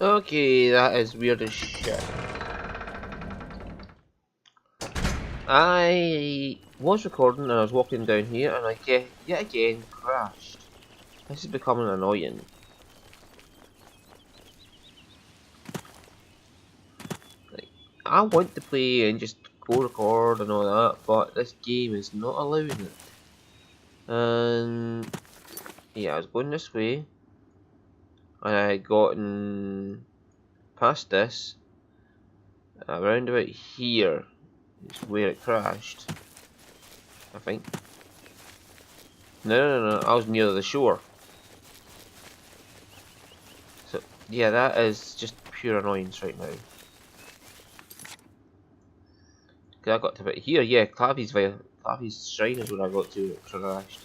Okay, that is weird as shit. I was recording and I was walking down here and I yet again crashed. This is becoming annoying. Like, I want to play and just go record and all that, but this game is not allowing it. And yeah, I was going this way and I had gotten past this. Around about here is where it crashed, I think. No, I was near the shore. So, yeah, that is just pure annoyance right now. Cause I got to about here, yeah, Clavy's shrine is where I got to, it crashed.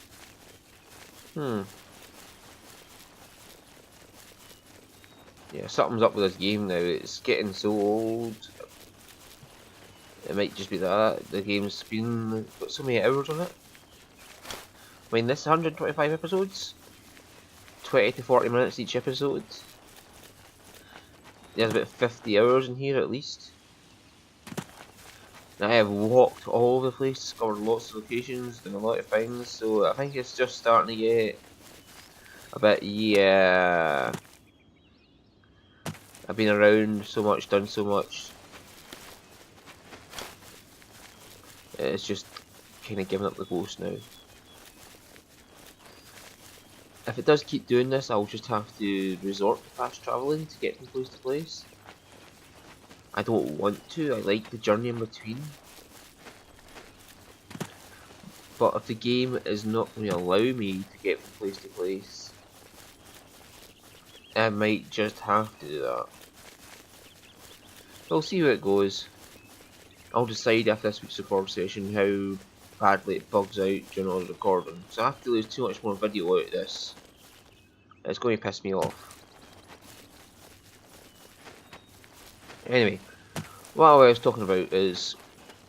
Yeah, something's up with this game now, it's getting so old. It might just be that, the game's got so many hours on it. I mean, this 125 episodes, 20 to 40 minutes each episode. There's about 50 hours in here at least. I have walked all over the place, discovered lots of locations, done a lot of things, so I think it's just starting to get a bit, yeah. I've been around so much, done so much. It's just kind of giving up the ghost now. If it does keep doing this, I'll just have to resort to fast travelling to get from place to place. I don't want to, I like the journey in between. But if the game is not going to allow me to get from place to place, I might just have to do that. We'll see how it goes. I'll decide after this week's record session how badly it bugs out during all the recording. So I have to lose too much more video out of this. It's going to piss me off. Anyway, what I was talking about is,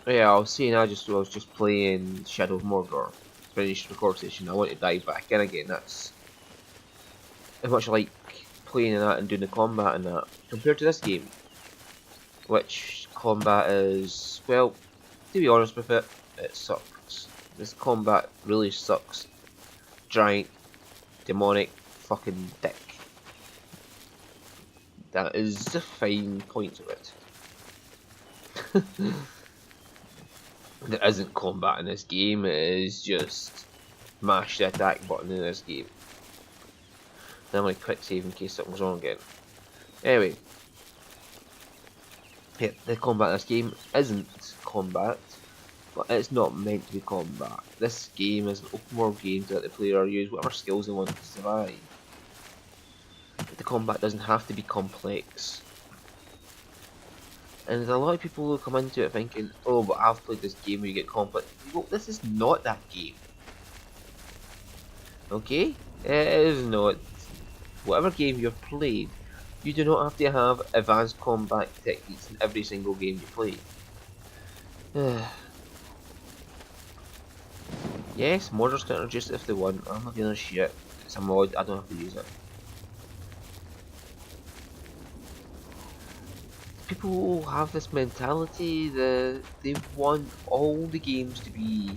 yeah, I was saying I was just playing Shadow of Mordor. Finished the record session. I want to dive back in again. That's as much like playing in that and doing the combat in that compared to this game, which combat is, well, to be honest with it, it sucks. This combat really sucks. Giant, demonic, fucking dick. That is the fine point of it. There isn't combat in this game, it is just mash the attack button in this game. Then I'm going to quick save in case something's wrong again. Anyway, yeah, the combat in this game isn't combat, but it's not meant to be combat. This game is an open world game to let the player use whatever skills they want to survive. The combat doesn't have to be complex. And there's a lot of people who come into it thinking, oh, but I've played this game where you get complex. Well, this is not that game. Okay? It is not. Whatever game you've played, you do not have to have advanced combat techniques in every single game you play. Yes, modders can introduce it if they want. I'm not giving a shit. It's a mod, I don't have to use it. People have this mentality that they want all the games to be,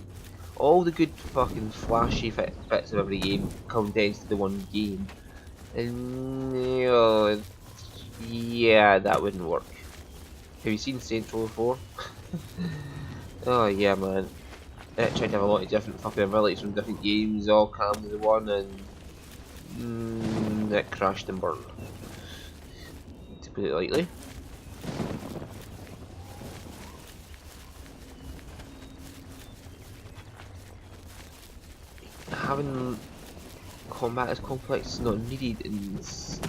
all the good fucking flashy bits of every game condensed into one game. And, you know, yeah, that wouldn't work. Have you seen Central before? Oh yeah, man. It tried to have a lot of different fucking abilities from different games, all crammed into one, and it crashed and burned. To put it lightly. Having combat as complex is not needed in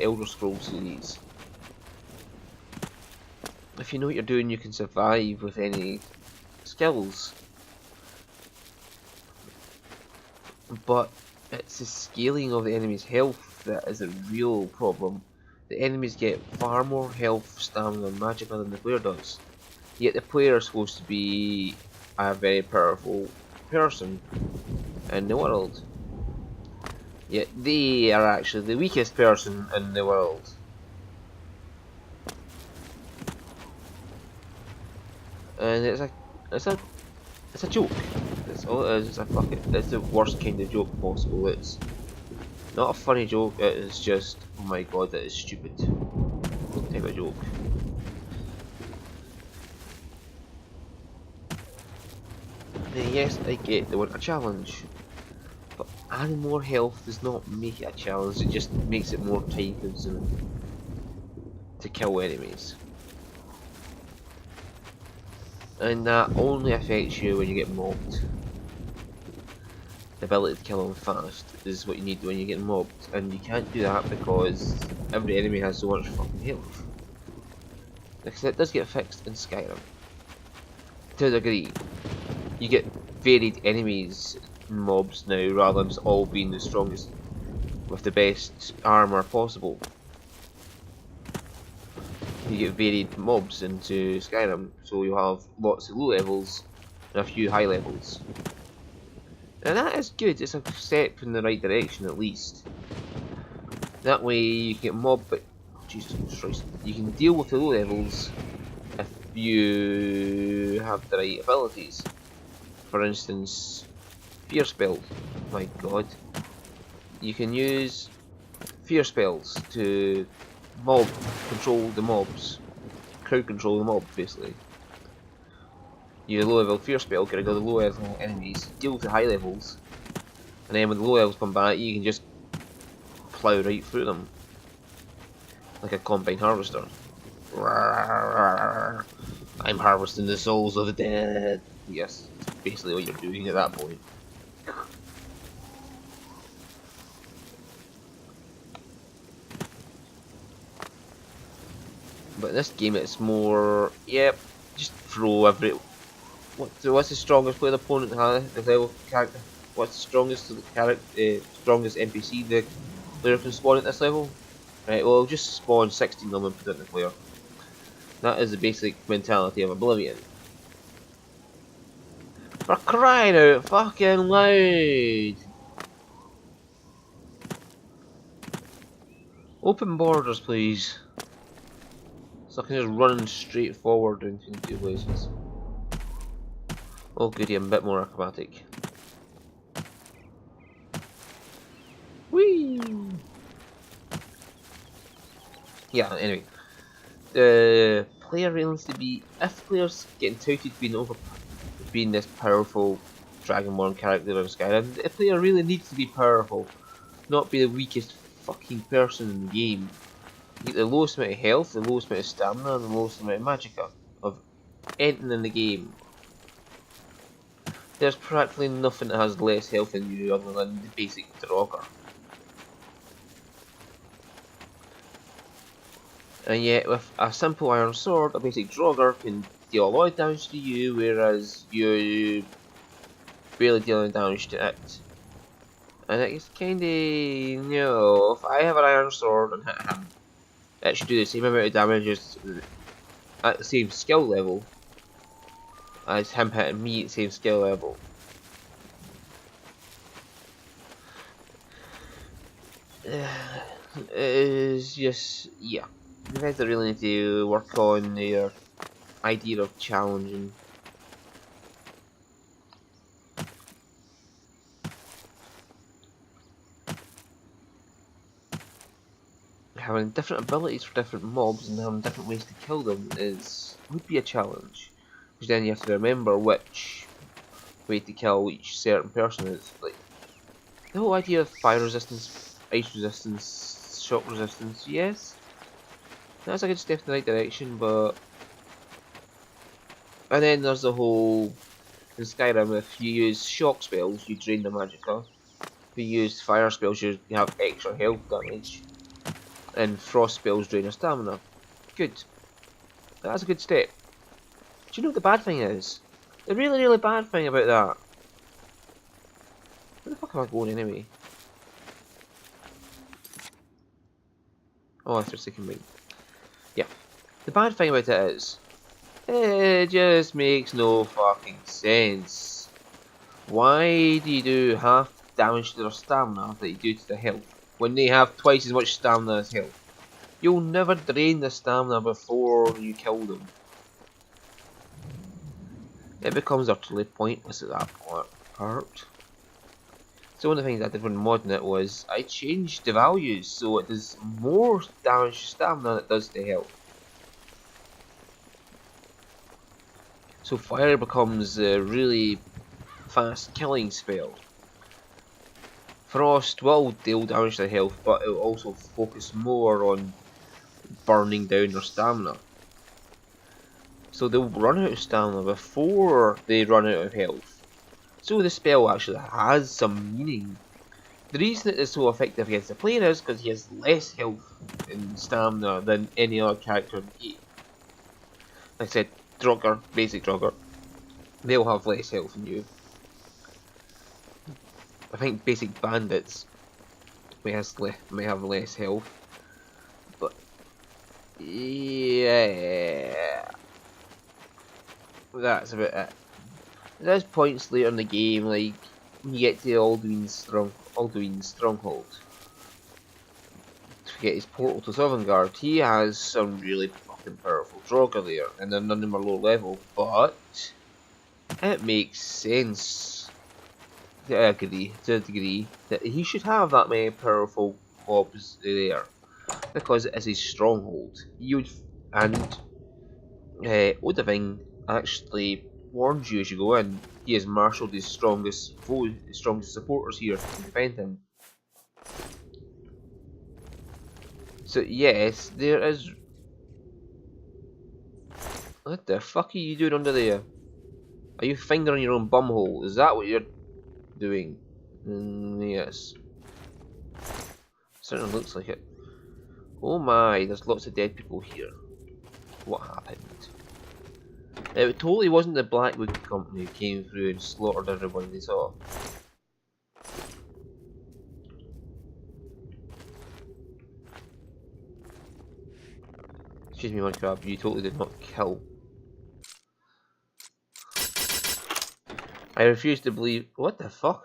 Elder Scrolls series. If you know what you're doing, you can survive with any skills. But it's the scaling of the enemy's health that is a real problem. The enemies get far more health, stamina, and magicka than the player does. Yet the player is supposed to be a very powerful person in the world. Yet they are actually the weakest person in the world. and it's a it's a joke. That's all it is. It's the worst kind of joke possible. It's not a funny joke. It is just, oh my god, that is stupid type of joke. Now, yes, I get they want a challenge, but adding more health does not make it a challenge. It just makes it more time consuming to kill enemies. And that only affects you when you get mobbed. The ability to kill them fast is what you need when you get mobbed, and you can't do that because every enemy has so much fucking health. Because it does get fixed in Skyrim. To a degree. You get varied enemies and mobs now rather than just all being the strongest with the best armour possible. You get varied mobs into Skyrim, so you have lots of low levels and a few high levels. And that is good, it's a step in the right direction at least. That way you can get mobbed, but Jesus Christ, you can deal with the low levels if you have the right abilities. For instance, fear spell. My god. You can use fear spells to mob control the mobs. Crowd control the mob, basically. Use a low level fear spell, get rid of the low level enemies, deal with the high levels, and then when the low levels come back, you can just plough right through them. Like a combine harvester. I'm harvesting the souls of the dead. Yes, that's basically what you're doing at that point. But in this game it's more, yep, just throw every... What's the strongest player the opponent has? The level character. What's the strongest strongest NPC the player can spawn at this level? Right, well just spawn 16 of them and put it in the player. That is the basic mentality of Oblivion. For crying out fucking loud! Open borders, please. So I can just run straight forward into two places. Oh goody, I'm a bit more acrobatic. Whee! Yeah, anyway. The player really needs to be... If players getting touted being this powerful Dragonborn character in Skyrim, the player really needs to be powerful. Not be the weakest fucking person in the game. You get the lowest amount of health, the lowest amount of stamina, and the lowest amount of magicka of anything in the game. There's practically nothing that has less health than you other than the basic Draugr. And yet with a simple iron sword, a basic Draugr can deal a lot of damage to you, whereas you barely dealing damage to it. And it's kinda, you know, if I have an iron sword and hit him, it should do the same amount of damage as at the same skill level as him hitting me at the same skill level. It is just, yeah. You guys really need to work on their idea of challenging. Having different abilities for different mobs and having different ways to kill them would be a challenge. Because then you have to remember which way to kill each certain person is. Like the whole idea of fire resistance, ice resistance, shock resistance, yes. That's a good step in the right direction, but... And then there's the whole... In Skyrim, if you use shock spells, you drain the magicka. If you use fire spells, you have extra health damage. And frost spells drain your stamina. Good. That's a good step. Do you know what the bad thing is? The really, really bad thing about that... Where the fuck am I going anyway? Oh, after a second wait. Yeah. The bad thing about it is... It just makes no fucking sense. Why do you do half damage to their stamina that you do to their health, when they have twice as much stamina as health? You'll never drain the stamina before you kill them. it becomes utterly pointless at that part. So one of the things I did when modding it was I changed the values so it does more damage to stamina than it does to health. So fire becomes a really fast killing spell. Frost will deal damage to health, but it will also focus more on burning down their stamina. So they'll run out of stamina before they run out of health. So the spell actually has some meaning. The reason it is so effective against the player is because he has less health and stamina than any other character in the game. Like I said, Drogger, basic Drogger, they'll have less health than you. I think basic bandits may have less health, but yeah, that's about it. There's points later in the game, like when you get to Alduin's stronghold. To get his portal to Sovngarde, he has some really fucking powerful Draugr there, and none of them are low level, but it makes sense to a degree that he should have that many powerful mobs there, because it is his stronghold. And Oblivion actually warns you as you go in. He has marshalled his strongest supporters here to defend him. So yes, there is. What the fuck are you doing under there? Are you fingering your own bumhole? Is that what you're doing? Yes. Certainly looks like it. Oh my, there's lots of dead people here. What happened? It totally wasn't the Blackwood company who came through and slaughtered everybody they saw. Excuse me, Minecraft, you totally did not kill. I refuse to believe. What the fuck?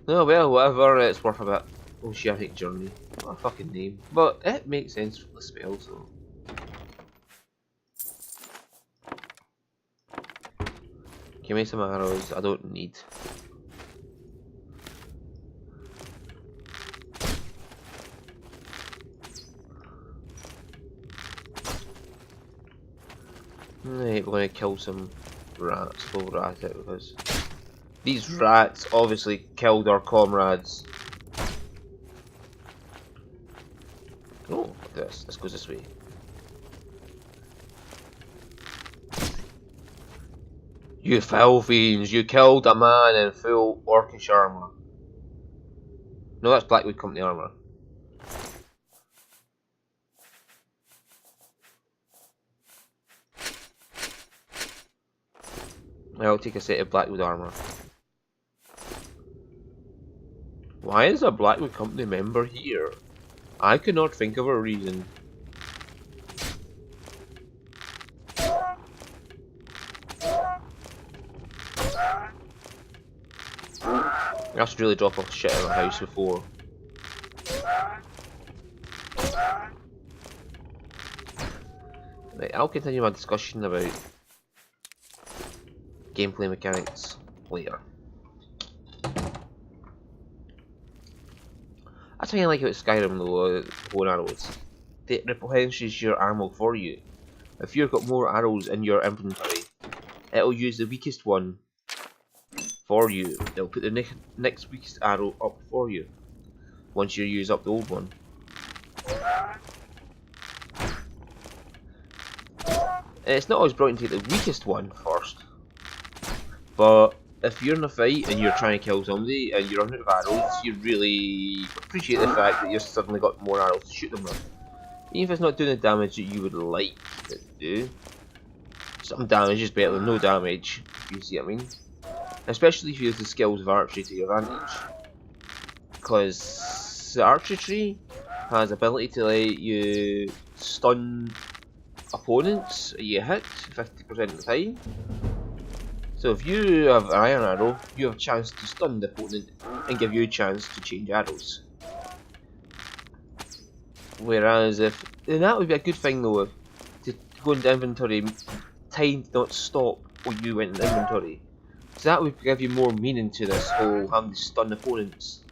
Oh well, whatever, it's worth a bit. Oceanic Journey. What a fucking name. But it makes sense for the spell, so. Give me some arrows, I don't need. Right, we're gonna kill some rats. We'll rat it because these rats obviously killed our comrades. Oh, this goes this way. You foul fiends, you killed a man in full orcish armour. No, that's Blackwood Company armour. I'll take a set of Blackwood armour. Why is a Blackwood Company member here? I could not think of a reason. I should really drop off shit in my house before. Right, I'll continue my discussion about gameplay mechanics later. That's what I like about Skyrim though, bow and arrows. It replenishes your ammo for you. If you've got more arrows in your inventory, it'll use the weakest one for you. It'll put the next weakest arrow up for you once you use up the old one. And it's not always brilliant to take the weakest one first, but if you're in a fight and you're trying to kill somebody and you're running out of arrows, you really appreciate the fact that you've suddenly got more arrows to shoot them with. Even if it's not doing the damage that you would like it to do. Some damage is better than no damage, if you see what I mean. Especially if you use the skills of archery to your advantage. Because the archery tree has the ability to let you stun opponents you hit 50% of the time. So if you have an iron arrow, you have a chance to stun the opponent and give you a chance to change arrows. Whereas and that would be a good thing though, to go into inventory, time did not stop when you went in inventory. So that would give you more meaning to this whole having to stun opponents.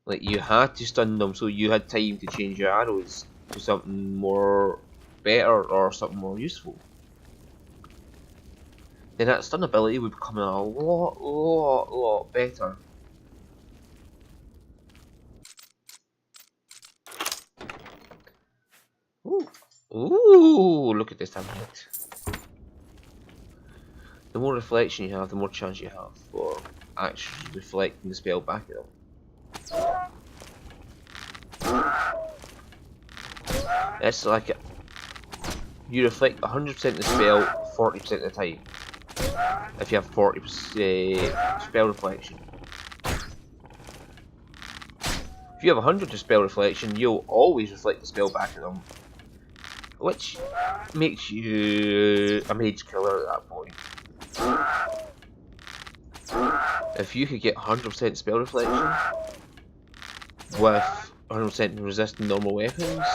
Like, you had to stun them so you had time to change your arrows to something more better or something more useful. Then that stun ability would become a lot better. Ooh, look at this damn hit. The more reflection you have, the more chance you have for actually reflecting the spell back at them. It's like you reflect 100% of the spell 40% of the time. If you have 40% spell reflection. If you have 100 to spell reflection, you'll always reflect the spell back at them. Which makes you a mage killer at that point. If you could get 100% spell reflection with 100% resisting normal weapons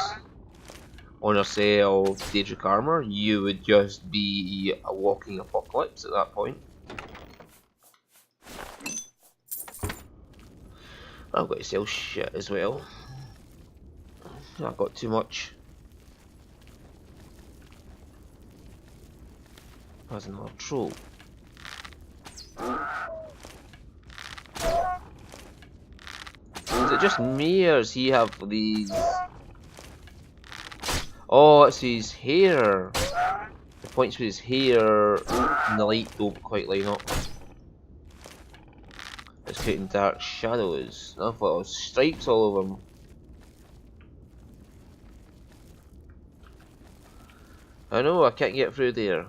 on a cell Daedric armor, you would just be a walking apocalypse at that point. I've got to sell shit as well. I've got too much. That's another troll. Is it just me or does he have these? Oh, it's his hair. The points with his hair and the light don't quite line up. It's creating dark shadows. I thought it was stripes all over him. I know, I can't get through there.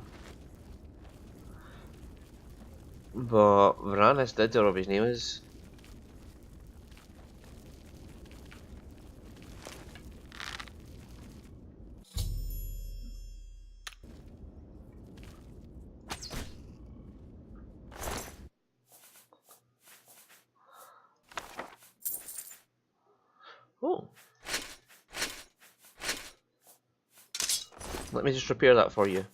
But Varanus did, or whatever his name is. Oh. Let me just repair that for you.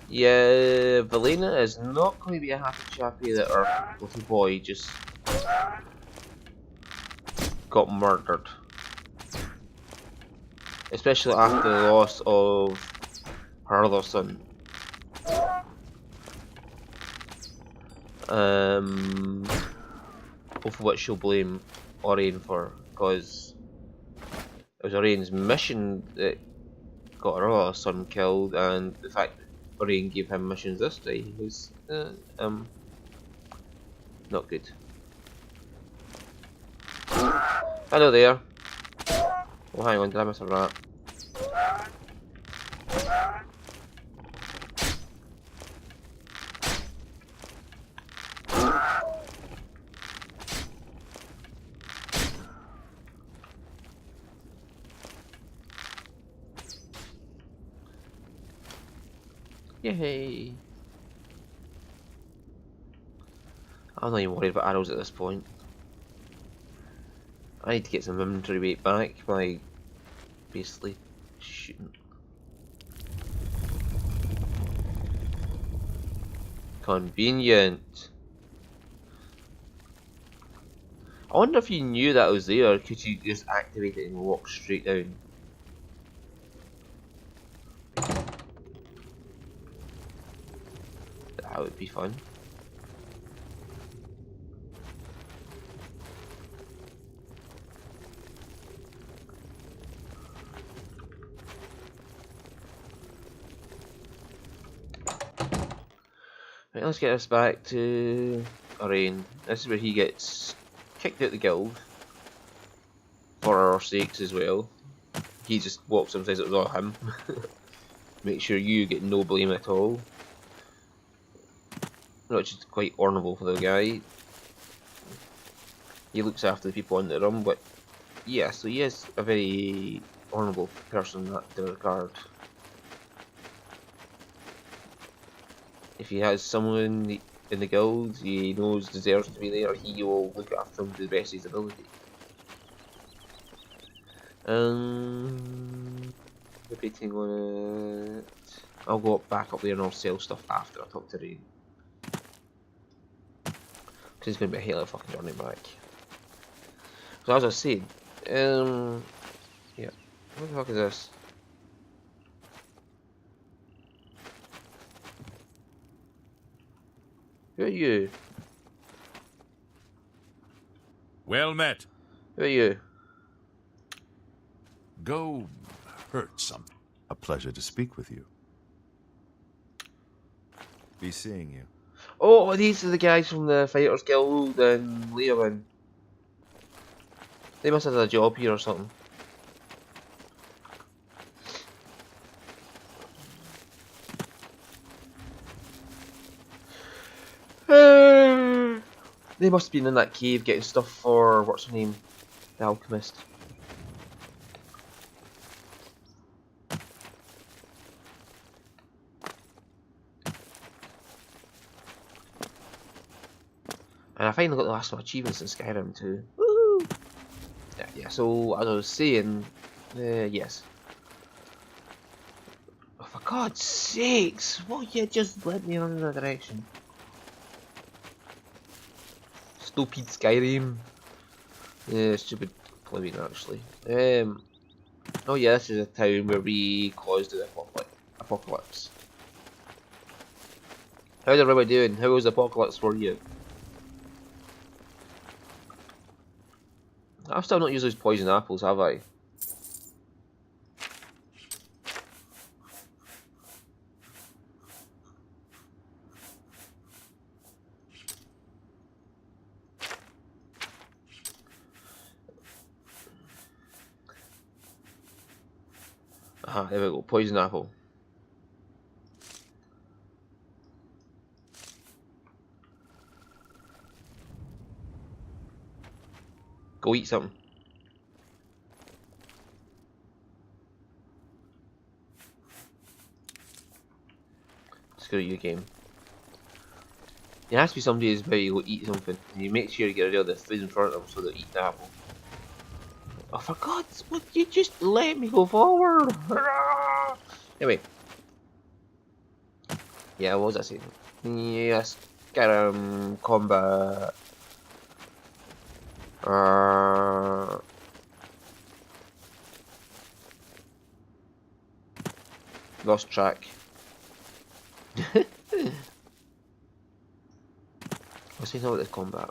Yeah, Valena is not going to be a happy chappy that our little boy just got murdered. Especially after the loss of her other son. Both of which she'll blame Orain for, because it was Orain's mission that got her other son killed, and the fact that Orain gave him missions this day was not good. Hello there. Oh, hang on, did I miss a rat? Yay! I'm not even worried about arrows at this point. I need to get some inventory weight back by basically shooting. Convenient. I wonder if you knew that was there, or could you just activate it and walk straight down? That would be fun. Right, let's get us back to Orain. This is where he gets kicked out the guild. For our sakes as well. He just walks up and says it was all him. Make sure you get no blame at all. Which is quite honourable for the guy. He looks after the people under him, but yeah, so he is a very honourable person in that regard. If he has someone in the guild he knows deserves to be there, he will look after him to the best of his ability. Debating on it. I'll go back up there and I'll sell stuff after I talk to Rain. Because it's going to be a hell of a fucking journey back. So as I said, yeah. What the fuck is this? Who are you? Well met. Who are you? Go hurt something. A pleasure to speak with you. Be seeing you. Oh, these are the guys from the Fighters Guild in Leonin. They must have had a job here or something. They must have been in that cave getting stuff for, what's her name? The alchemist. And I finally got the last of my achievements in Skyrim too. Woo! Yeah, so as I was saying, yes. Oh, for God's sakes, what you just led me in another direction? Stupid Skyrim. Yeah, stupid Oblivion actually. Oh yeah, this is a town where we caused the apocalypse. How's everybody doing? How was the apocalypse for you? I've still not used those poison apples, have I? Aha, there we go, poison apple. Go eat something. Screw you, game. There has to be somebody who's about to go eat something, and you make sure you get rid of the food in front of them so they'll eat the apple. Oh, for God's sake, you just let me go forward! Anyway. Yeah, what was I saying? Yes, combat. Lost track. What's he know about this combat?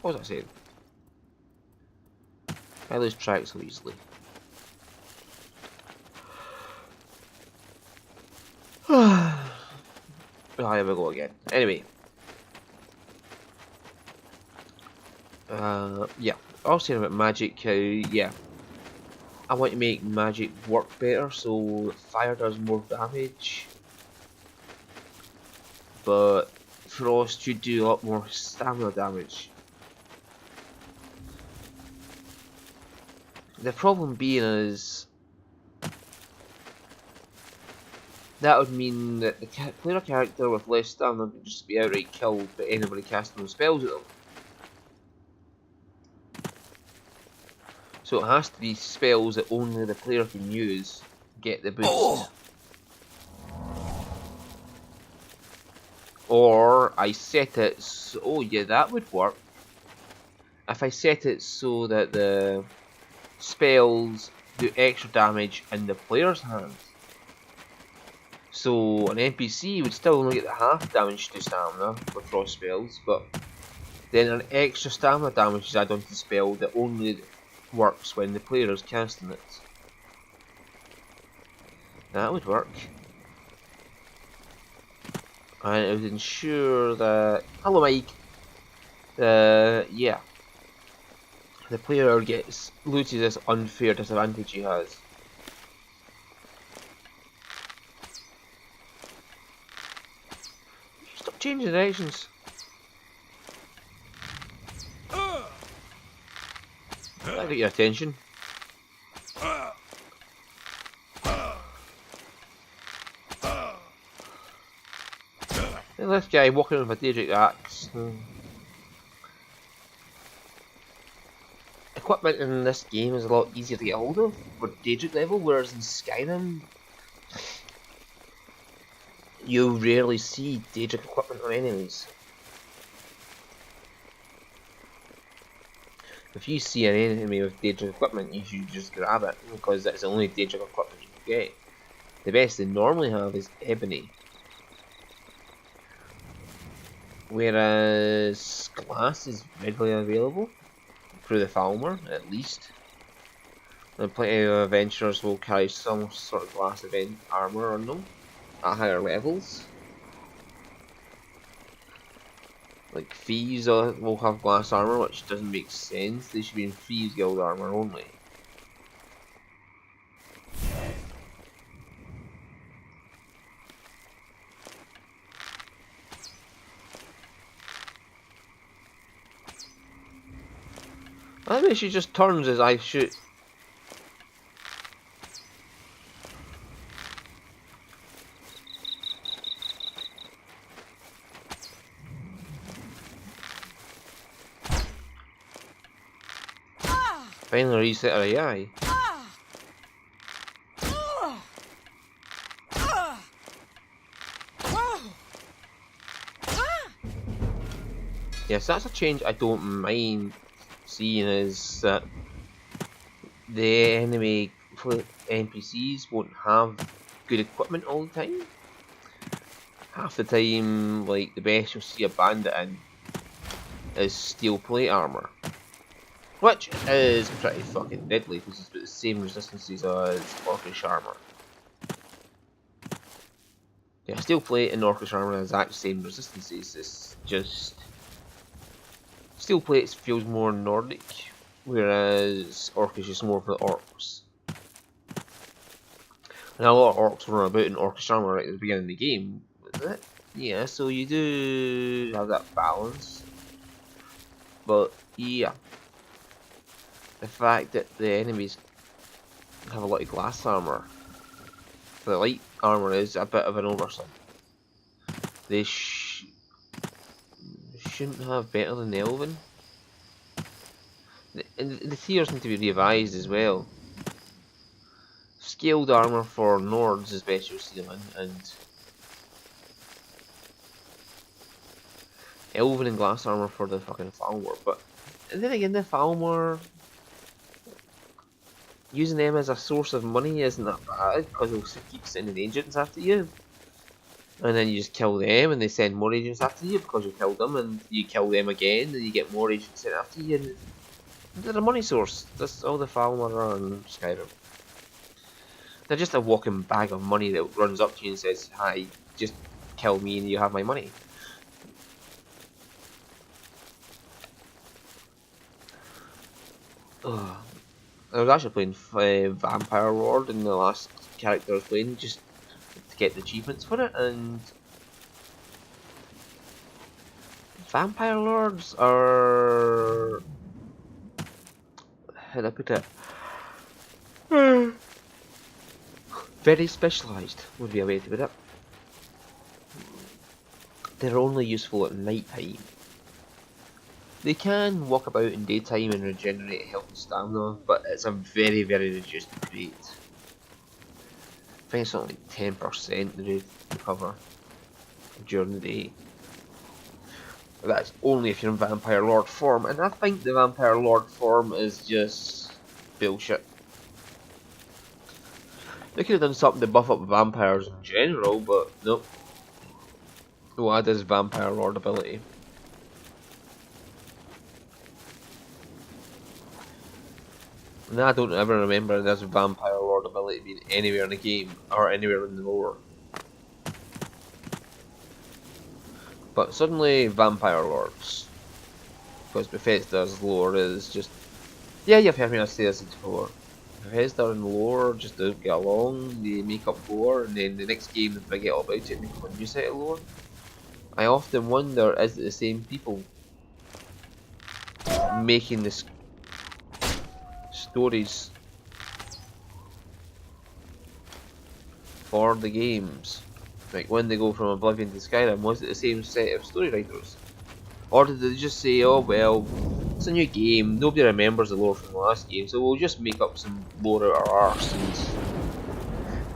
What was I saying? I lose track so easily. Oh, here we go again. Anyway. Yeah. I was saying about magic, yeah. I want to make magic work better so fire does more damage. But frost should do a lot more stamina damage. The problem being is that would mean that the player character with less stamina would just be outright killed by anybody casting spells at them. So it has to be spells that only the player can use get the boost. Oh. Or I set it so, oh yeah, that would work. If I set it so that the spells do extra damage in the player's hands. So an NPC would still only get the half damage to stamina with frost spells, but then an extra stamina damage is added onto the spell that only works when the player is casting it. That would work. And it would ensure that... Hello Mike! Yeah. The player loses this unfair disadvantage he has. Stop changing directions. That got your attention. And this guy walking with a Daedric axe. Equipment in this game is a lot easier to get hold of for Daedric level, whereas in Skyrim you rarely see Daedric equipment on enemies. If you see an enemy with Daedric equipment, you should just grab it, because that's the only Daedric equipment you can get. The best they normally have is Ebony. Whereas glass is readily available through the Falmer, at least. And plenty of adventurers will carry some sort of glass event armor on them at higher levels. Like thieves will have glass armor, which doesn't make sense. They should be in Thieves Guild armor only. I think she just turns as I shoot. Finally reset her AI. Yes, that's a change I don't mind seeing, is that the enemy NPCs won't have good equipment all the time. Half the time, like, the best you'll see a bandit in is steel plate armor, which is pretty fucking deadly because it's got the same resistances as orcish armor. Yeah, steel plate and orcish armor has the exact same resistances. It's just steel plate feels more Nordic, whereas orcish is more for the orcs. And a lot of orcs run about in orcish armor right at the beginning of the game. Yeah, so you do have that balance. But yeah, the fact that the enemies have a lot of glass armor, the light armor is a bit of an oversight. They shouldn't have better than the Elven. The tiers need to be revised as well. Scaled armor for Nords is best you'll see them in, and Elven and glass armor for the fucking Falmer. But and then again, the Falmer, using them as a source of money isn't that bad, because they'll keep sending agents after you. And then you just kill them and they send more agents after you because you killed them, and you kill them again and you get more agents sent after you. And they're a money source. That's all the Falmer are in Skyrim. They're just a walking bag of money that runs up to you and says, "Hi, just kill me and you have my money." Ugh. I was actually playing Vampire Lord in the last character I was playing, just to get the achievements for it, and Vampire Lords are, how do I put it, very specialised would be a way to put it. They're only useful at night time. They can walk about in daytime and regenerate health and stamina, but it's a very, very reduced rate. I think it's something like 10% they recover during the day. But that's only if you're in Vampire Lord form, and I think the Vampire Lord form is just bullshit. They could have done something to buff up vampires in general, but nope. We'll add this Vampire Lord ability. And I don't ever remember this Vampire Lord ability being anywhere in the game, or anywhere in the lore. But suddenly, Vampire Lords. Because Bethesda's lore is just... Yeah, you've heard me say this before. Bethesda and lore just don't get along, they make up lore, and then the next game they forget all about it and make up a new set of lore. I often wonder, is it the same people making this stories for the games? Like when they go from Oblivion to Skyrim, was it the same set of story writers? Or did they just say, oh well, it's a new game, nobody remembers the lore from the last game, so we'll just make up some lore out of our arse, and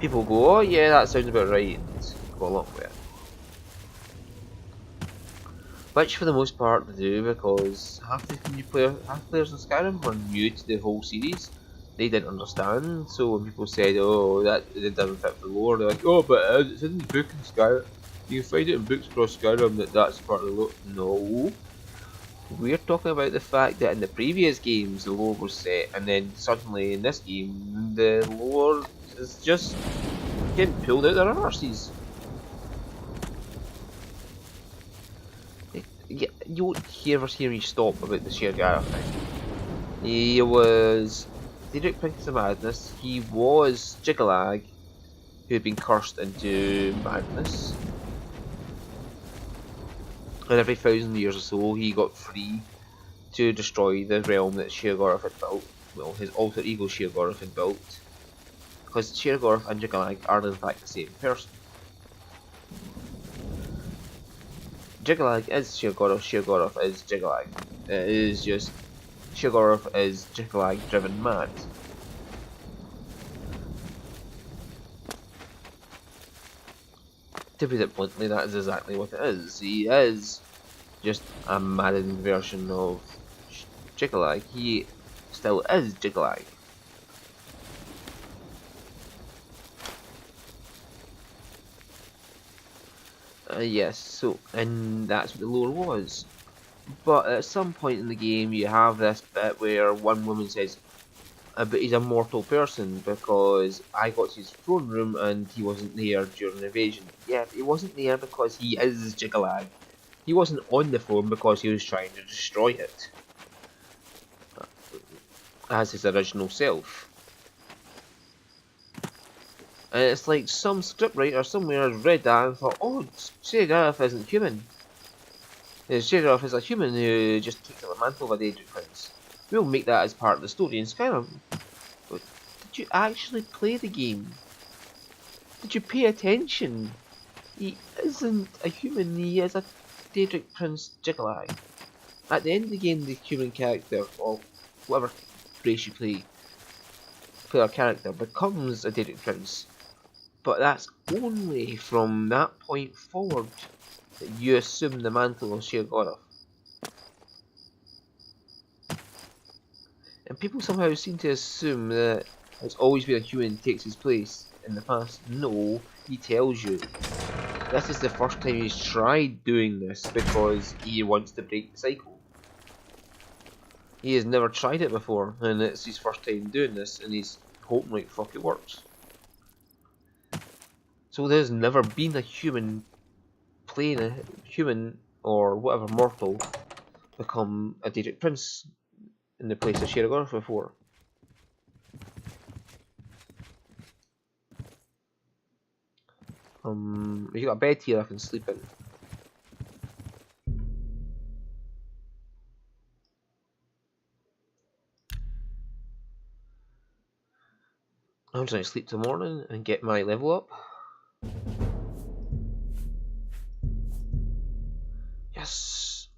people go, oh yeah, that sounds about right, and go along with it. Which for the most part they do, because half players in Skyrim were new to the whole series. They didn't understand, so when people said, oh, that it doesn't fit the lore, they're like, oh, but it's in the book in Skyrim. You can find it in books across Skyrim that that's part of the lore. No. We're talking about the fact that in the previous games the lore was set, and then suddenly in this game the lore is just getting pulled out of their arses. You won't ever hear me stop about the Sheer thing. He was Daedric Prince of Madness. He was Jiggalag, who had been cursed into madness. And every 1,000 years or so, he got free to destroy the realm that Sheergoroth had built. Well, his alter ego Sheergoroth had built. Because Sheergoroth and Jiggalag are in fact the same person. Jiggalag is Sheergoroth, Sheergoroth is Jiggalag. It is just Sheergoroth is Jiggalag driven mad. To put it bluntly, that is exactly what it is. He is just a maddened version of Jiggalag. He still is Jiggalag. Yes, so, and that's what the lore was. But at some point in the game, you have this bit where one woman says, but he's a mortal person because I got to his throne room and he wasn't there during the invasion. Yeah, he wasn't there because he is Jiggalag. He wasn't on the throne because he was trying to destroy it. As his original self. And it's like some scriptwriter somewhere has read that and thought, oh, Sheergoroth isn't human. Sheergoroth is a human who just takes up the mantle of a Daedric Prince. We'll make that as part of the story in Skyrim. But did you actually play the game? Did you pay attention? He isn't a human, he is a Daedric Prince Jiggalag. At the end of the game, the human character, or whatever race you play our character, becomes a Daedric Prince. But that's only from that point forward that you assume the mantle of Sheergoroth. And people somehow seem to assume that it's always been a human takes his place in the past. No, he tells you. This is the first time he's tried doing this because he wants to break the cycle. He has never tried it before, and it's his first time doing this, and he's hoping like fuck it works. So there's never been a human playing a human or whatever mortal become a Daedric Prince in the place of Sheergoroth before. You got a bed here I can sleep in. I'm just going to sleep till morning and get my level up. Yes!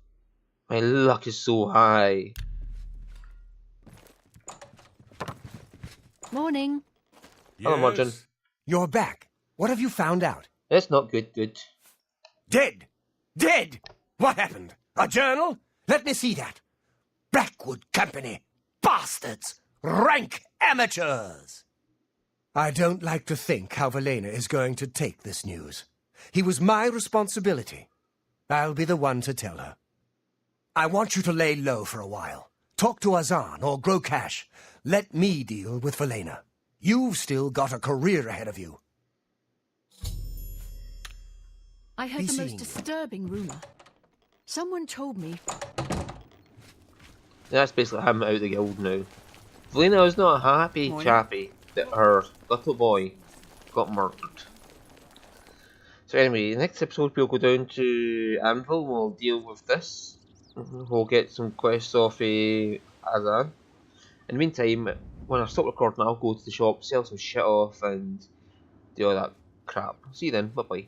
My luck is so high. Morning. Hello, Margin. You're back. What have you found out? It's not good. Dead! Dead! What happened? A journal? Let me see that. Blackwood Company. Bastards! Rank amateurs! I don't like to think how Velena is going to take this news. He was my responsibility. I'll be the one to tell her. I want you to lay low for a while. Talk to Azan or Grokash. Let me deal with Velena. You've still got a career ahead of you. I heard the most disturbing rumour. Someone told me... That's basically him out of the guild now. Velena is not a happy chappy that her little boy got murdered. So anyway, next episode we'll go down to Anvil, we'll deal with this. We'll get some quests off Azan. In the meantime, when I stop recording I'll go to the shop, sell some shit off and do all that crap. See you then, bye bye.